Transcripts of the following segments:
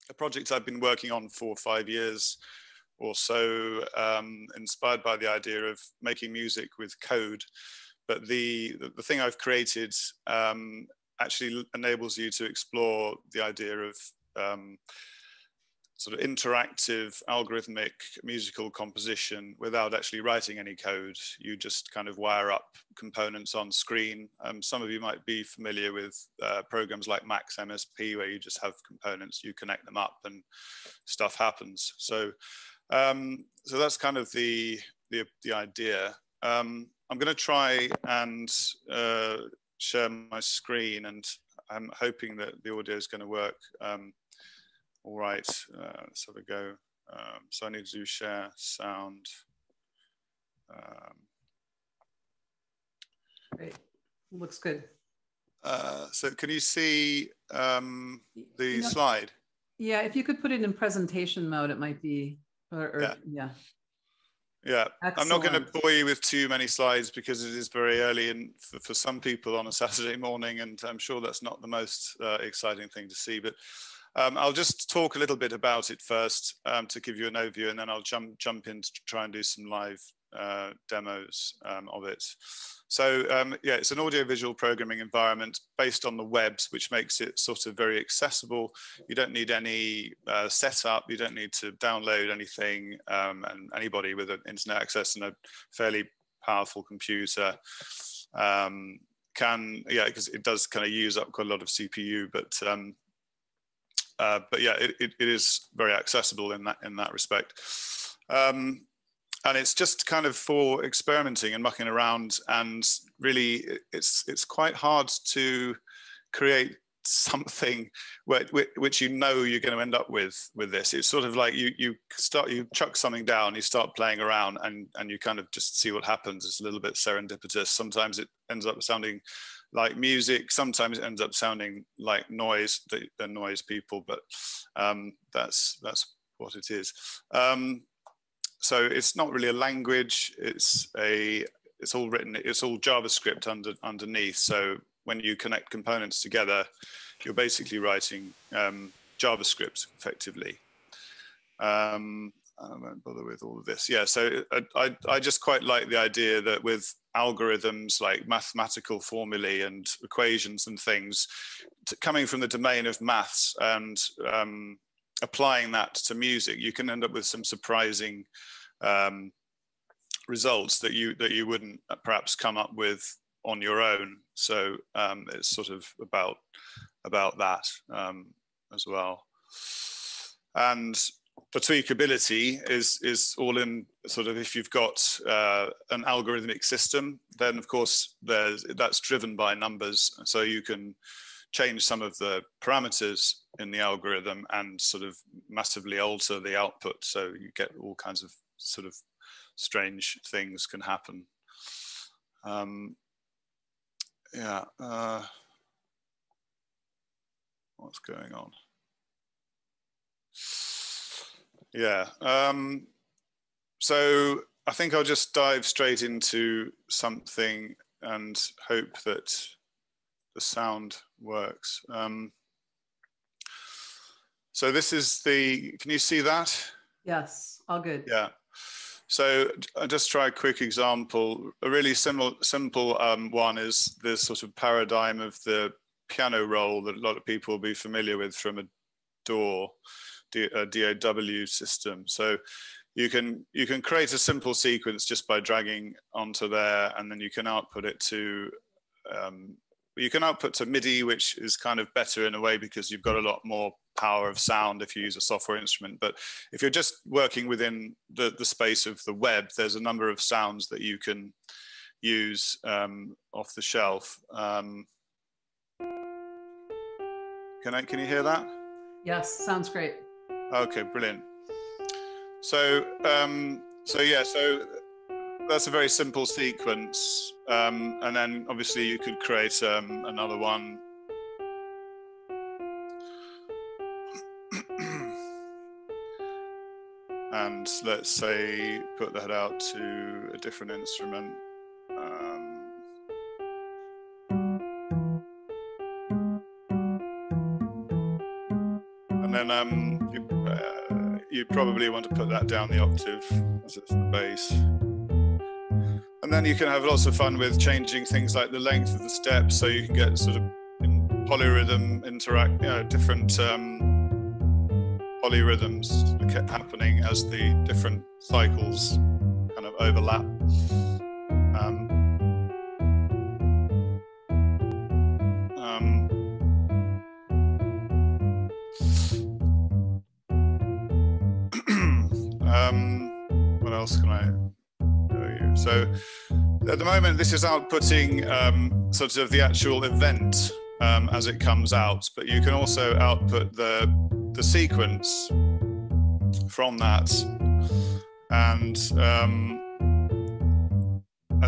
a project I've been working on for 5 years or so, inspired by the idea of making music with code. But the thing I've created actually enables you to explore the idea of sort of interactive algorithmic musical composition without actually writing any code. You just kind of wire up components on screen. Some of you might be familiar with programs like Max MSP, where you just have components, you connect them up and stuff happens. So so that's kind of the idea. I'm going to try and share my screen, and I'm hoping that the audio is going to work. All right, let's have a go. So I need to do share sound. Great, looks good. So can you see the slide? Yeah, if you could put it in presentation mode, it might be, yeah. Yeah, excellent. I'm not going to bore you with too many slides because it is very early and for some people on a Saturday morning, and I'm sure that's not the most exciting thing to see, but I'll just talk a little bit about it first to give you an overview, and then I'll jump in to try and do some live demos of it. So yeah, it's an audiovisual programming environment based on the web, which makes it sort of very accessible. You don't need any setup, you don't need to download anything, and anybody with an internet access and a fairly powerful computer can, yeah, because it does kind of use up quite a lot of CPU, but yeah, it is very accessible in that respect. And it's just kind of for experimenting and mucking around, and really it's quite hard to create something which you know you're going to end up with this. It's sort of like you chuck something down, you start playing around, and you kind of just see what happens. It's a little bit serendipitous. Sometimes it ends up sounding like music, sometimes it ends up sounding like noise. The noise people, but that's what it is. So it's not really a language. It's all written. It's all JavaScript underneath. So when you connect components together, you're basically writing JavaScript effectively. I won't bother with all of this. Yeah. So I just quite like the idea that with algorithms like mathematical formulae and equations and things, coming from the domain of maths and applying that to music, you can end up with some surprising results that you wouldn't perhaps come up with on your own. So it's sort of about that as well. And the tweakability is all in sort of, if you've got an algorithmic system, then of course that's driven by numbers. So you can change some of the parameters in the algorithm and sort of massively alter the output. So you get all kinds of sort of strange things can happen. Yeah, what's going on? Yeah, so I think I'll just dive straight into something and hope that the sound works. So this is can you see that? Yes, all good. Yeah. So I'll just try a quick example. A really simple one is this sort of paradigm of the piano roll that a lot of people will be familiar with from a DAW, DAW system. So you can create a simple sequence just by dragging onto there, and then you can output it to MIDI, which is kind of better in a way because you've got a lot more power of sound if you use a software instrument. But if you're just working within the space of the web, there's a number of sounds that you can use off the shelf. Can you hear that? Yes, sounds great. Okay, brilliant. So yeah, so that's a very simple sequence, and then obviously you could create another one. And let's say put that out to a different instrument. And then you probably want to put that down the octave as it's the bass. And then you can have lots of fun with changing things like the length of the steps, so you can get sort of in polyrhythm interact, different polyrhythms that kept happening as the different cycles kind of overlap. What else can I show you? So at the moment, this is outputting sort of the actual event as it comes out, but you can also output the sequence from that, and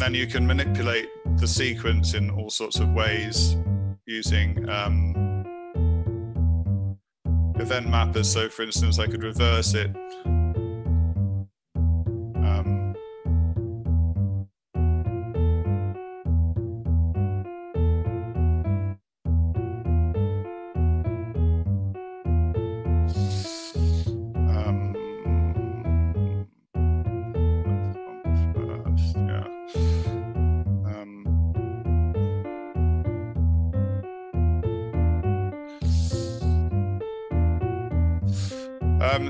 then you can manipulate the sequence in all sorts of ways using event mappers. So for instance, I could reverse it.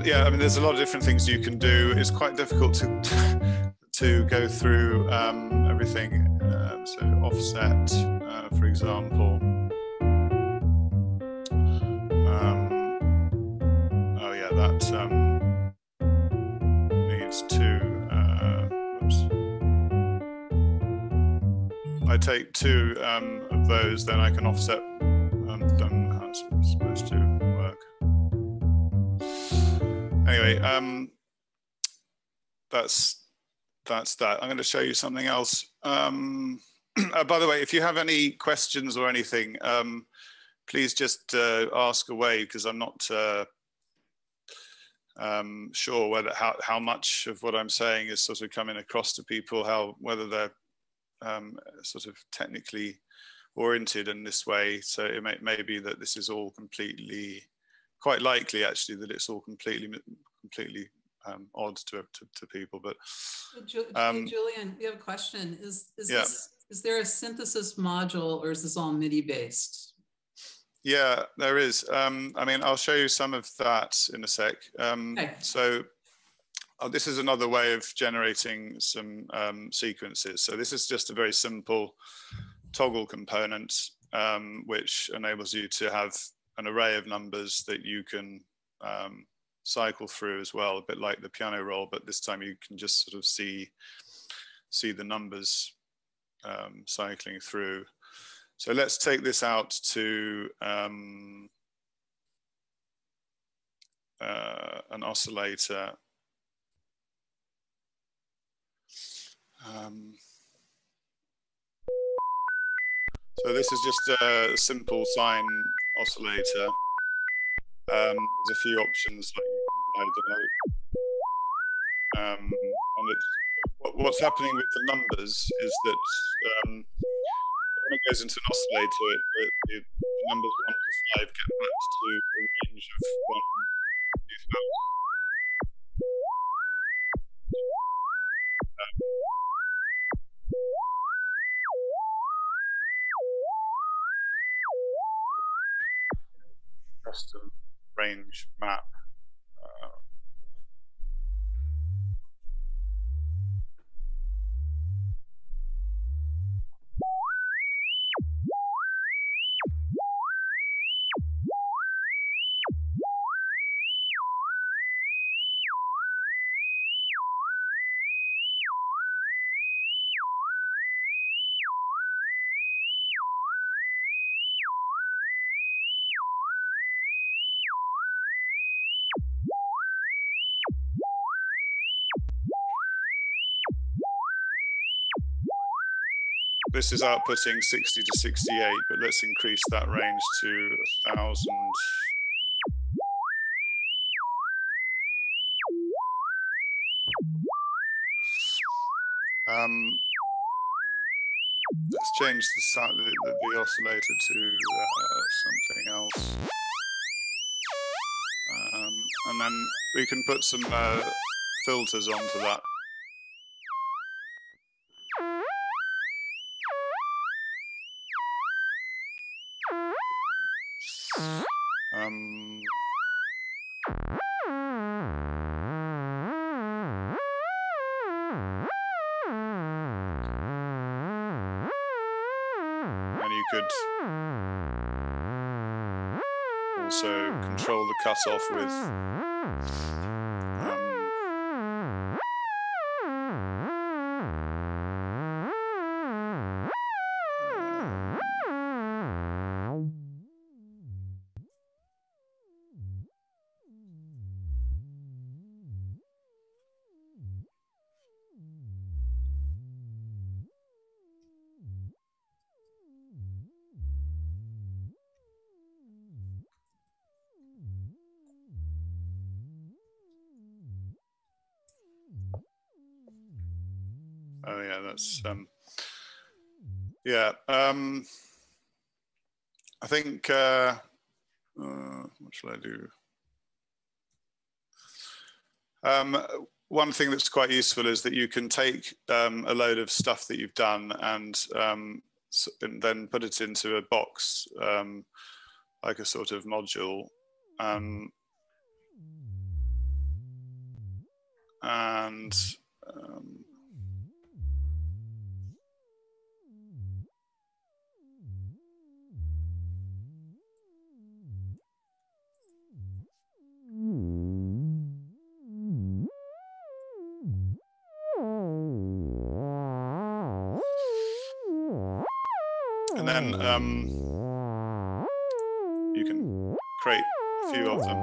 Yeah, I mean, there's a lot of different things you can do. It's quite difficult to go through everything. So offset, for example. Oh yeah, that needs to. Oops. I take two of those, then I can offset them. How it's supposed to work. Anyway, that's that. I'm going to show you something else. By the way, if you have any questions or anything, please just ask away, because I'm not sure whether how much of what I'm saying is sort of coming across to people, whether they're sort of technically oriented in this way. So it may be that this is all completely. Quite likely, actually, that it's all completely odd to people. But Julian, we have a question. Is there a synthesis module, or is this all MIDI based? Yeah, there is. I mean, I'll show you some of that in a sec. Okay. So this is another way of generating some sequences. So this is just a very simple toggle component, which enables you to have an array of numbers that you can cycle through as well, a bit like the piano roll, but this time you can just sort of see the numbers cycling through. So let's take this out to an oscillator. So this is just a simple sine oscillator. There's a few options, like you can play the note. And what's happening with the numbers is that when it goes into an oscillator, the numbers 1 to 5 get mapped to a range of 1 to 2,000. Custom range map. This is outputting 60 to 68, but let's increase that range to 1,000. Let's change the oscillator to something else. And then we can put some filters onto that. And you could also control the cutoff with oh yeah, that's yeah. I think what shall I do? One thing that's quite useful is that you can take a load of stuff that you've done and then put it into a box, like a sort of module. And then you can create a few of them.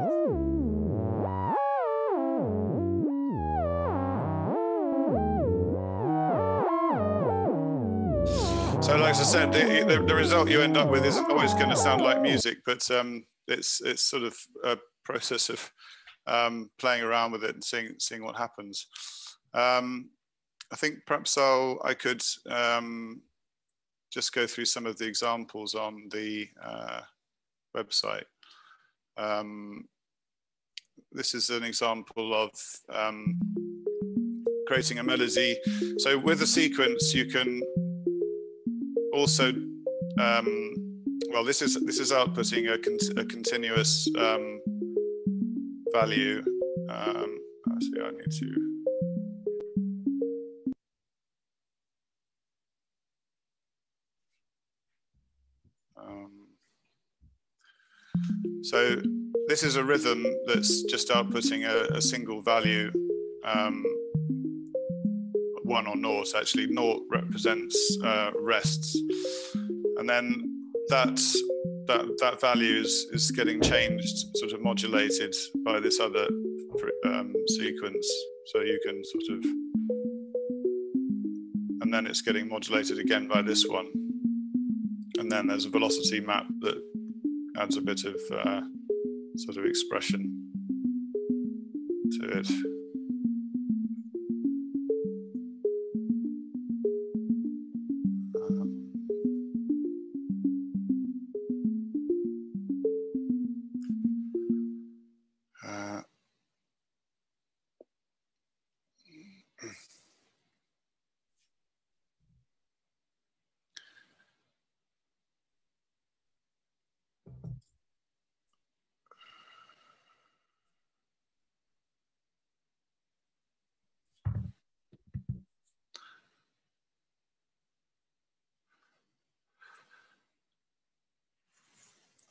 So like I said, the result you end up with isn't always going to sound like music, but it's sort of a process of playing around with it and seeing what happens. I think perhaps I could just go through some of the examples on the website. This is an example of creating a melody. So with a sequence, you can also, well, this is outputting a continuous value. Actually, I need to. So this is a rhythm that's just outputting a single value, one or naught. Actually, naught represents rests, and then that value is getting changed, sort of modulated by this other sequence. So you can sort of, and then it's getting modulated again by this one, and then there's a velocity map that adds a bit of sort of expression to it.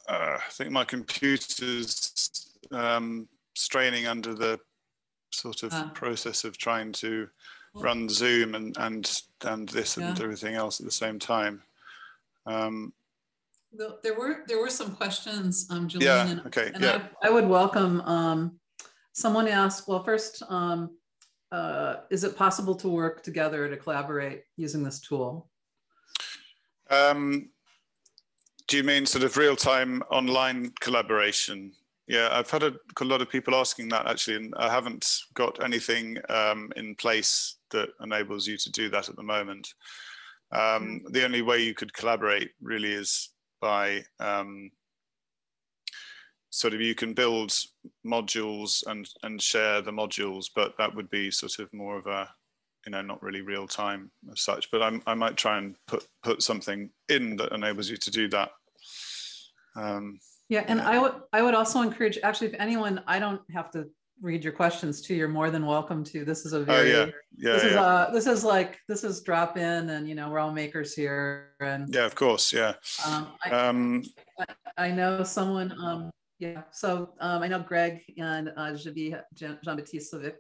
I think my computer's straining under the sort of process of trying to run Zoom and this and everything else at the same time. There were some questions, Julian. Yeah. Okay. And I would welcome someone asked. Well, first, is it possible to work together to collaborate using this tool? Do you mean sort of real-time online collaboration? Yeah, I've had a lot of people asking that actually, and I haven't got anything in place that enables you to do that at the moment. The only way you could collaborate really is by sort of, you can build modules and share the modules, but that would be sort of more of a, you know, not really real time as such. But I might try and put something in that enables you to do that. Yeah, and I would also encourage, actually, if anyone, I don't have to read your questions too. You're more than welcome to. This is a very, this is drop in, and you know, we're all makers here. And yeah, of course, yeah. I know someone. Yeah, so I know Greg and Jean-Baptiste Savic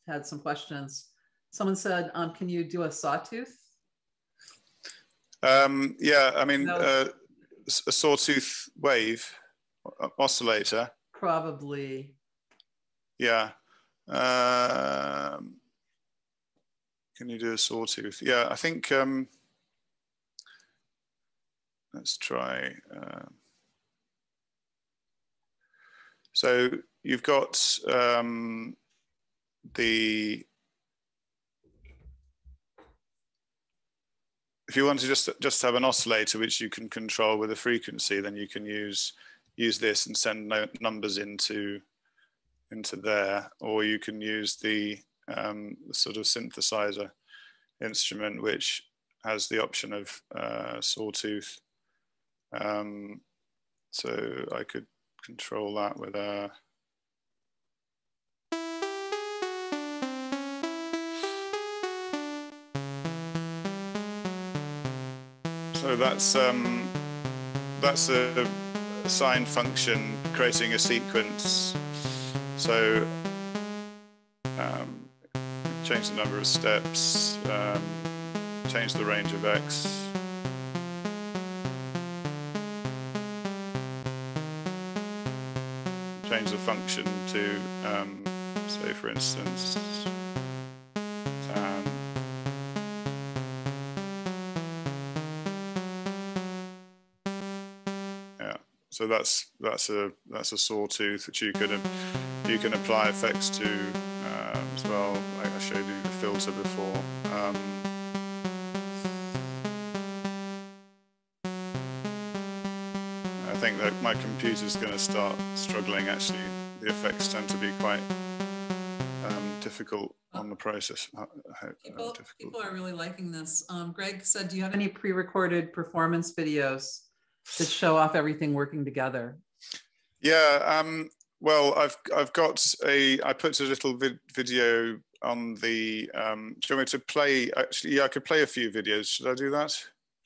had some questions. Someone said, "Can you do a sawtooth?" Yeah, I mean, a sawtooth wave oscillator. Probably. Yeah. Can you do a sawtooth? Yeah, I think, let's try. So you've got if you want to just have an oscillator which you can control with a frequency, then you can use this and send numbers into there, or you can use the sort of synthesizer instrument which has the option of sawtooth. So I could control that with a that's a sine function creating a sequence. So change the number of steps, change the range of X. Change the function to, say for instance, tan. Yeah, so that's a sawtooth which you can apply effects to as well. I showed you the filter before. I think that my computer's going to start struggling. Actually, the effects tend to be quite difficult on the process. People are really liking this. Greg said, "Do you have any pre-recorded performance videos that show off everything working together?" Yeah. Well, I've got I put a little video on the. Do you want me to play? Actually, yeah, I could play a few videos. Should I do that?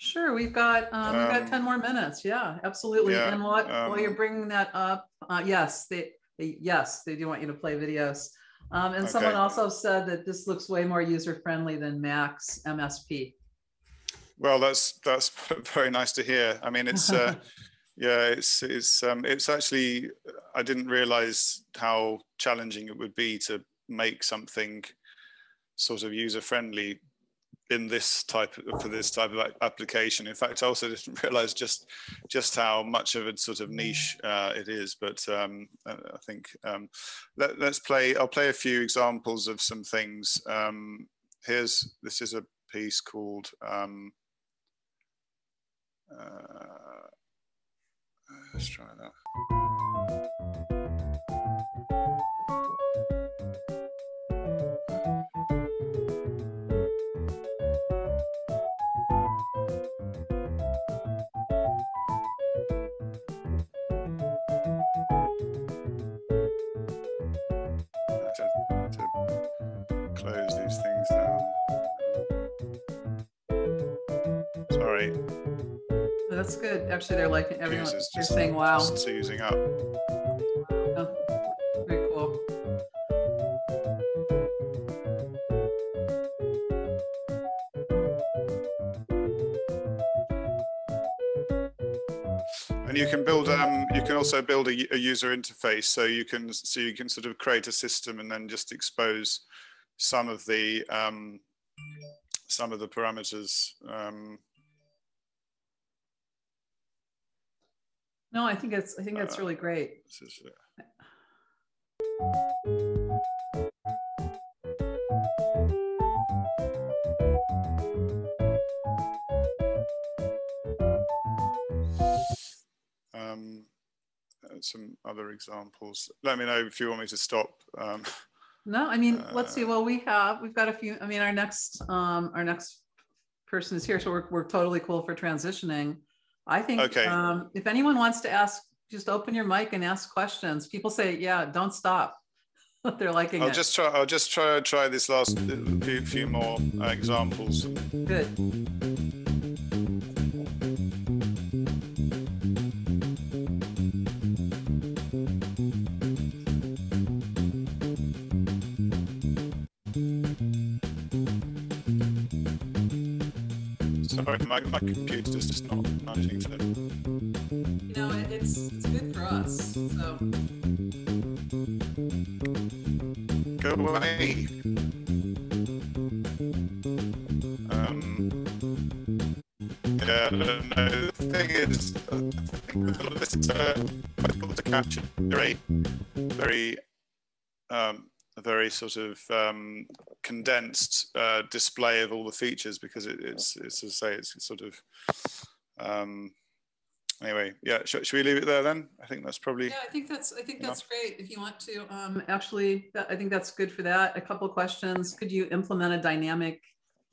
Sure, we've got 10 more minutes. Yeah, absolutely. Yeah, and while you're bringing that up, yes, they do want you to play videos. And okay. Someone also said that this looks way more user-friendly than Mac's MSP. Well, that's very nice to hear. I mean, it's yeah, it's actually, I didn't realize how challenging it would be to make something sort of user-friendly in this type of application. In fact, I also didn't realize just how much of a sort of niche it is. But I think I'll play a few examples of some things. This is a piece called let's try that. To close these things down. Sorry. That's good. Actually, they're like everyone. They're saying, "Wow." Just seizing up. Oh, very cool. And you can build. You can also build a user interface, so you can sort of create a system and then just expose some of the parameters. No, I think that's really great. some other examples. Let me know if you want me to stop. No, I mean, let's see. Well, we've got a few. I mean, our next person is here, so we're totally cool for transitioning. I think if anyone wants to ask, just open your mic and ask questions. People say, yeah, don't stop. They're liking it. I'll just try this last few more examples. Good. Sorry, my computer's just not managing to. You know, it's good for us. So. Go away. Yeah, I don't know. The thing is, I think a lot of this is quite difficult to capture. Very sort of condensed display of all the features, because it's as I say, it's sort of anyway. Yeah, should we leave it there then? I think that's probably. Yeah, I think that's great. If you want to, actually, I think that's good for that. A couple of questions. Could you implement a dynamic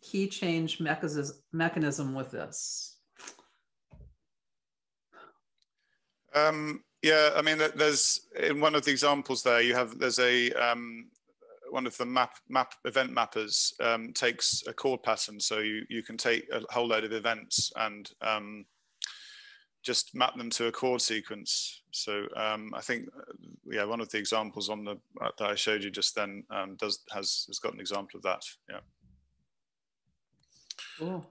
key change mechanism with this? Yeah, I mean, there's in one of the examples there, there's a one of the event mappers takes a chord pattern, so you can take a whole load of events and just map them to a chord sequence. So I think, yeah, one of the examples on the that I showed you just then has got an example of that. Yeah. Cool.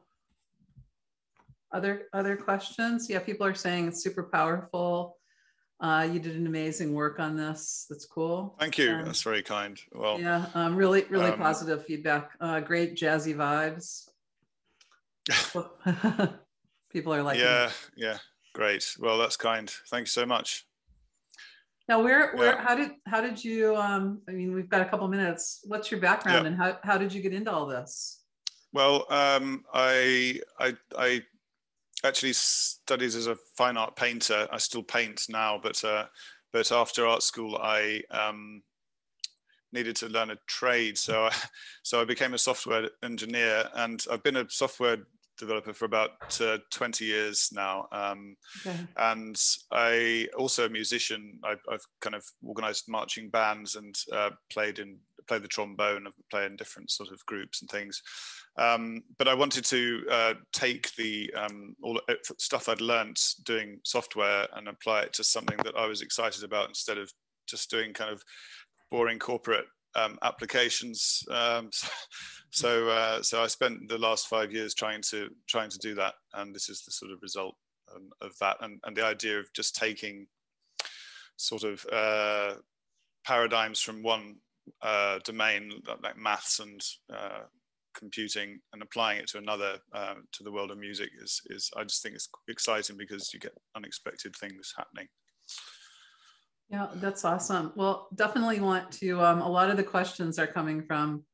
Other questions? Yeah, people are saying it's super powerful. You did an amazing work on this. That's cool. Thank you. That's very kind. Well, yeah, really positive feedback. Great jazzy vibes. People are liking it. Yeah, great. Well, that's kind. Thank you so much. Now, how did you? I mean, we've got a couple minutes. What's your background, and how did you get into all this? Well, I actually studied as a fine art painter. I still paint now, but after art school, I needed to learn a trade. So I became a software engineer, and I've been a software developer for about 20 years now. And I also a musician. I've kind of organized marching bands and played the trombone. I've played in different sort of groups and things. But I wanted to take the all the stuff I'd learned doing software and apply it to something that I was excited about, instead of just doing kind of boring corporate applications. So I spent the last 5 years trying to do that, and this is the sort of result of that. And the idea of just taking sort of paradigms from one domain, like maths and computing, and applying it to another, to the world of music is I just think it's exciting, because you get unexpected things happening. Yeah, that's awesome. Well, definitely want to, a lot of the questions are coming from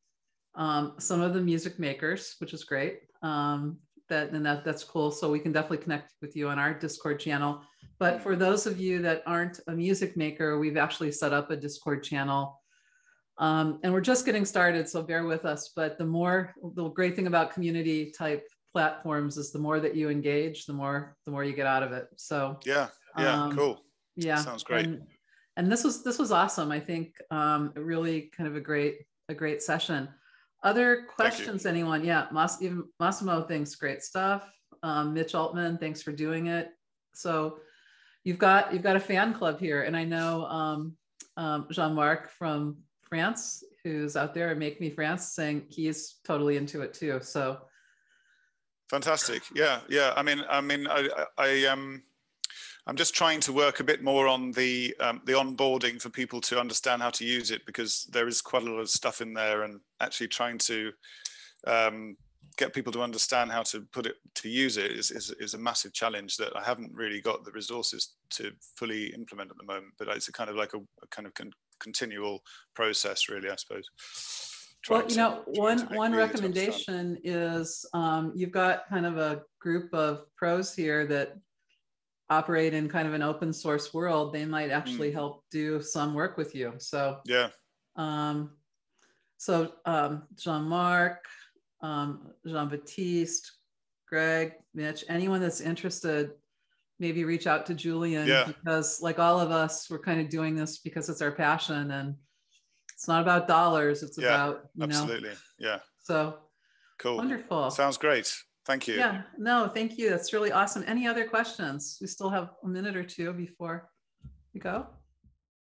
some of the music makers, which is great. That's cool. So we can definitely connect with you on our Discord channel. But for those of you that aren't a music maker, we've actually set up a Discord channel. And we're just getting started, so bear with us. But the great thing about community type platforms is the more that you engage, the more you get out of it. So yeah, cool. Yeah, sounds great. And this was awesome. I think really kind of a great session. Other questions, anyone? Yeah, Massimo thinks great stuff. Mitch Altman, thanks for doing it. So you've got a fan club here, and I know Jean-Marc from France, who's out there at Make Me France, saying he's totally into it too. So fantastic. Yeah. I'm just trying to work a bit more on the onboarding for people to understand how to use it, because there is quite a lot of stuff in there, and actually trying to get people to understand how to use it is a massive challenge that I haven't really got the resources to fully implement at the moment. But it's a kind of like a kind of continual process, really, I suppose. Well, you know, one recommendation is you've got kind of a group of pros here that operate in kind of an open source world, they might actually help do some work with you. So yeah. Jean-Marc, Jean-Baptiste, Greg, Mitch, anyone that's interested, maybe reach out to Julian, because like all of us, we're kind of doing this because it's our passion, and it's not about dollars. It's about, you absolutely. know. Yeah. So cool. Wonderful. Sounds great. Thank you. Yeah, no, thank you. That's really awesome. Any other questions? We still have a minute or two before we go.